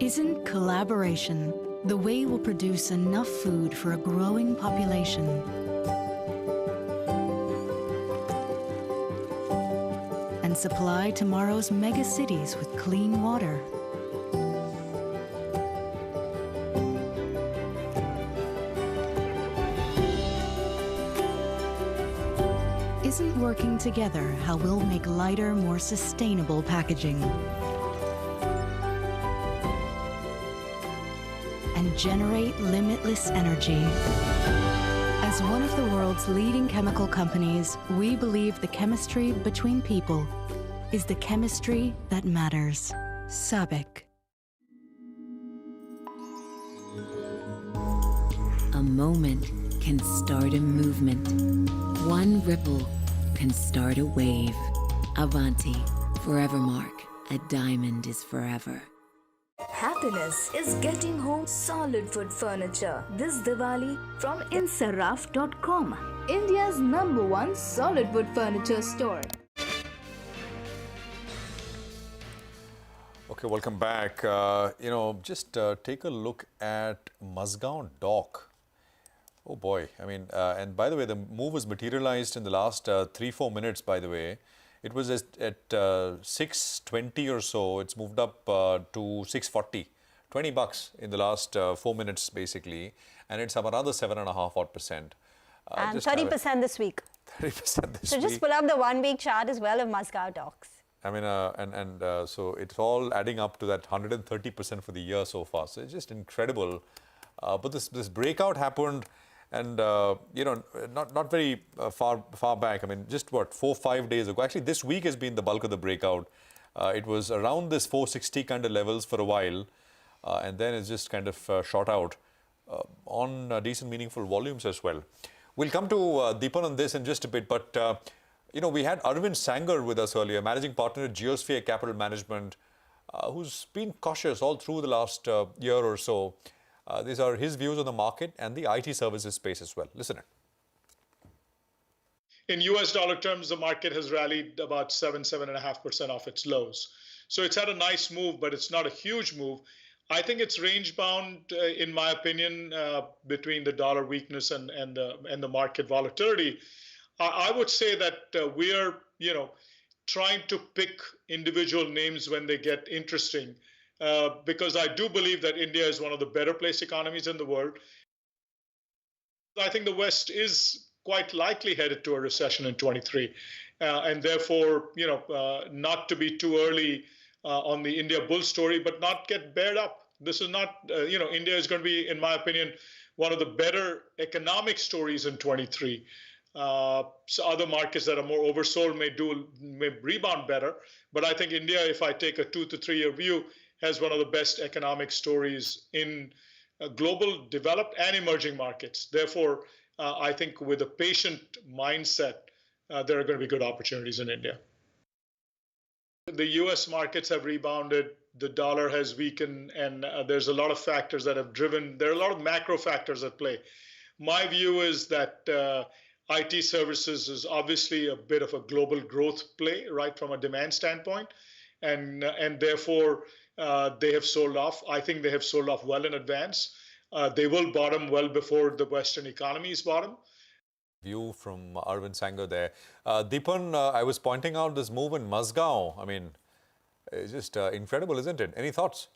Isn't collaboration the way we'll produce enough food for a growing population? And supply tomorrow's mega cities with clean water? Isn't working together how we'll make lighter, more sustainable packaging? And generate limitless energy. As one of the world's leading chemical companies, we believe the chemistry between people is the chemistry that matters. SABIC. A moment can start a movement. One ripple can start a wave. Avanti, Forevermark, a diamond is forever. Happiness is getting home solid wood furniture this Diwali from insaraf.com, India's #1 solid wood furniture store. Okay, welcome back. Just take a look at Mazgaon Dock. Oh boy, I mean, and by the way, the move was materialized in the last 3-4 minutes, by the way. It was at 6.20 or so. It's moved up to 6.40. $20 in the last 4 minutes, basically. And it's up another 7.5%. And 30% this week. 30% this week. So just pull up the 1-week chart as well of Mazgaon Docks. I mean, so it's all adding up to that 130% for the year so far. So it's just incredible. But this breakout happened, and not very far back. I mean, just what, 4-5 days ago. Actually, this week has been the bulk of the breakout. It was around this 460 kind of levels for a while, and then it's just kind of shot out on decent, meaningful volumes as well. We'll come to Deepan on this in just a bit, but we had Arvind Sanger with us earlier, managing partner at Geosphere Capital Management, who's been cautious all through the last year or so. These are his views on the market and the IT services space as well. Listen in. In US dollar terms, the market has rallied about 7.5% off its lows. So it's had a nice move, but it's not a huge move. I think it's range bound, in my opinion, between the dollar weakness and the market volatility. I would say that we are, trying to pick individual names when they get interesting, because I do believe that India is one of the better placed economies in the world. I think the West is quite likely headed to a recession in 23, and therefore, not to be too early on the India bull story, but not get bared up. This is not, India is going to be, in my opinion, one of the better economic stories in 23. So other markets that are more oversold may rebound better. But I think India, if I take a 2 to 3 year view, has one of the best economic stories in global developed and emerging markets. Therefore, I think with a patient mindset, there are going to be good opportunities in India. The US markets have rebounded, the dollar has weakened, and there's a lot of factors that have driven, there are a lot of macro factors at play. My view is that IT services is obviously a bit of a global growth play, right, from a demand standpoint, and therefore they have sold off. I think they have sold off well in advance. They will bottom well before the Western economies bottom. View from Arvind Sanger there. Deepan, I was pointing out this move in Mazgaon. I mean, it's just incredible, isn't it? Any thoughts?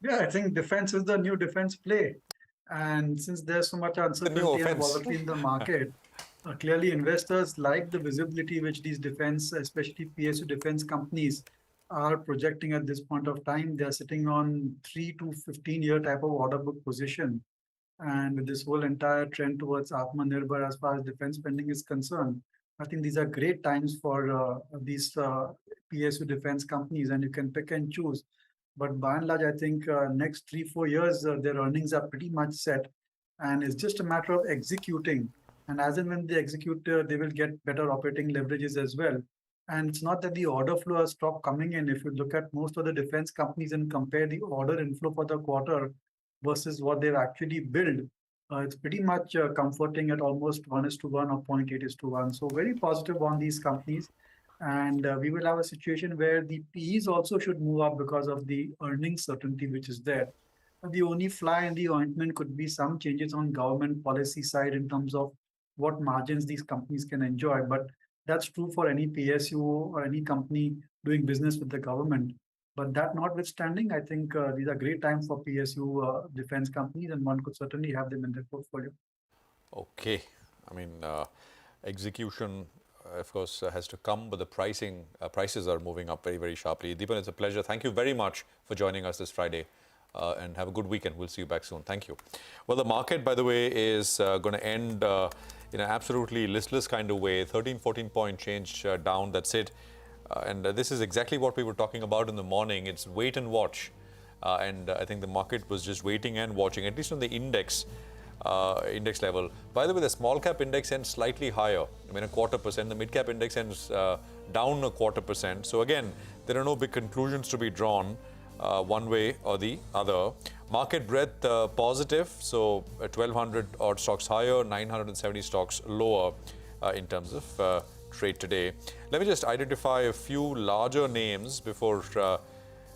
Yeah, I think defense is the new defense play. And since there's so much uncertainty and volatility in the market, clearly investors like the visibility which these defense, especially PSU defense companies, are projecting at this point of time. They're sitting on 3 to 15-year type of order book position. And with this whole entire trend towards Atmanirbhar as far as defense spending is concerned, I think these are great times for these PSU defense companies, and you can pick and choose. But by and large, I think next 3-4 years, their earnings are pretty much set. And it's just a matter of executing. And as and when they execute, they will get better operating leverages as well. And it's not that the order flow has stopped coming in. If you look at most of the defense companies and compare the order inflow for the quarter versus what they've actually billed, it's pretty much comforting at almost 1:1 or 0.8:1. So very positive on these companies. And we will have a situation where the PEs also should move up because of the earnings certainty which is there. The only fly in the ointment could be some changes on government policy side in terms of what margins these companies can enjoy. But that's true for any PSU or any company doing business with the government. But that notwithstanding, I think these are great times for PSU defense companies, and one could certainly have them in their portfolio. Okay. I mean, execution, of course, has to come, but the prices are moving up very, very sharply. Deepan, it's a pleasure. Thank you very much for joining us this Friday, and have a good weekend. We'll see you back soon. Thank you. Well, the market, by the way, is going to end in an absolutely listless kind of way. 13-14 point change down. That's it. And this is exactly what we were talking about in the morning. It's wait and watch. And I think the market was just waiting and watching, at least on the index level. By the way, the small cap index ends slightly higher, I mean 0.25%. The mid cap index ends down 0.25%. So again, there are no big conclusions to be drawn one way or the other. Market breadth positive, so 1,200 odd stocks higher, 970 stocks lower in terms of trade today. Let me just identify a few larger names before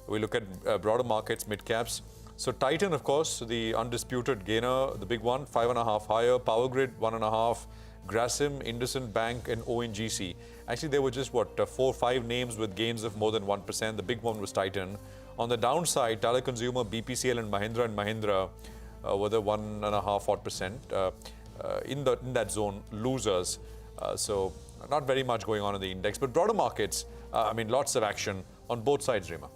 We look at broader markets, mid caps. So Titan, of course, the undisputed gainer, the big one, 5.5 higher. Power Grid, 1.5. Grasim, IndusInd Bank, and ONGC. Actually, there were just, 4 or 5 names with gains of more than 1%. The big one was Titan. On the downside, Tata Consumer, BPCL, and Mahindra were the 1.5% in that zone, losers. So not very much going on in the index. But broader markets, lots of action on both sides, Rima.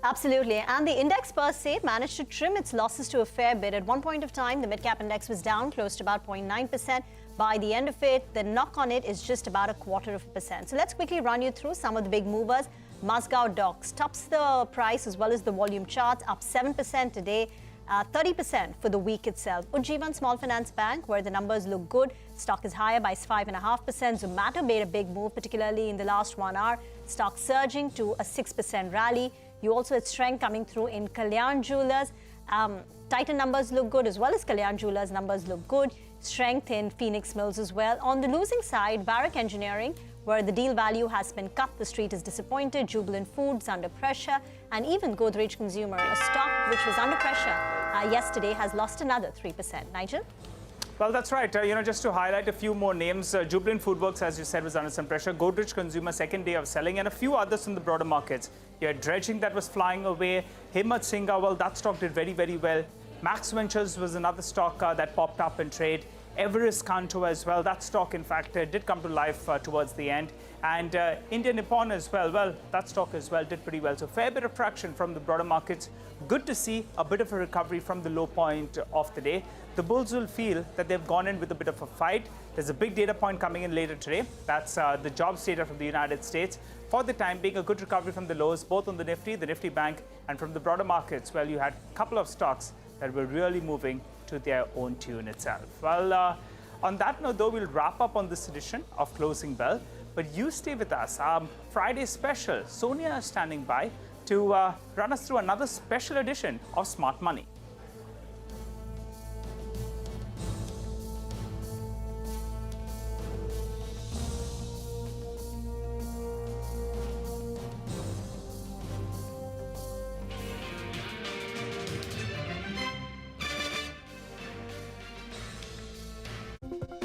Absolutely. And the index per se managed to trim its losses to a fair bit. At one point of time, the mid-cap index was down close to about 0.9%. By the end of it, the knock on it is just about 0.25%. So let's quickly run you through some of the big movers. Mazgaon Docks tops the price as well as the volume charts, up 7% today, 30% for the week itself. Ujjivan Small Finance Bank, where the numbers look good, stock is higher by 5.5%. Zomato made a big move, particularly in the last 1 hour. Stock surging to a 6% rally. You also had strength coming through in Kalyan Jewellers. Titan numbers look good as well as Kalyan Jewellers numbers look good. Strength in Phoenix Mills as well. On the losing side, Varroc Engineering, where the deal value has been cut, the street is disappointed. Jubilant Foods under pressure, and even Godrej Consumer, a stock which was under pressure yesterday, has lost another 3%. Nigel? Well, that's right. Just to highlight a few more names, Jubilant Foodworks, as you said, was under some pressure. Godrej Consumer, second day of selling, and a few others in the broader markets. You had Dredging that was flying away. Himmat Singha, well, that stock did very, very well. Max Ventures was another stock that popped up in trade. Everest Kanto as well. That stock, in fact, did come to life towards the end. And India Nippon as well. Well, that stock as well did pretty well. So fair bit of traction from the broader markets. Good to see a bit of a recovery from the low point of the day. The bulls will feel that they've gone in with a bit of a fight. There's a big data point coming in later today. That's the jobs data from the United States. For the time being, a good recovery from the lows, both on the Nifty Bank, and from the broader markets. Well, you had a couple of stocks that were really moving to their own tune itself. Well, on that note, though, we'll wrap up on this edition of Closing Bell. But you stay with us. Friday special, Sonia is standing by to run us through another special edition of Smart Money.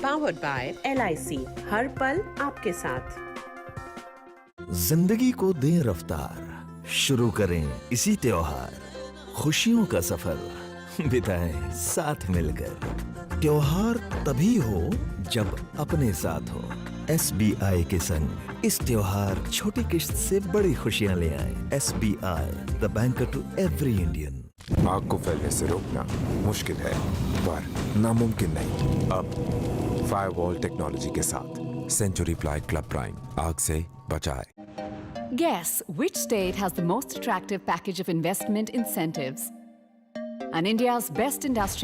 Powered by LIC, हर पल आपके साथ। जिंदगी को दें रफ्तार, शुरू करें इसी त्योहार, खुशियों का सफर बिताएं साथ मिलकर। त्योहार तभी हो जब अपने साथ हो। SBI के संग इस त्योहार छोटी किश्त से बड़ी खुशियां ले आए। SBI, the banker to every Indian। आग को फैलने से रोकना मुश्किल है, पर नामुमकिन नहीं। अब फायरवॉल टेक्नोलॉजी के साथ सेंचुरी प्लाई क्लब प्राइम आग से बचाए। Guess which state has the most attractive package of investment incentives? And India's best industrial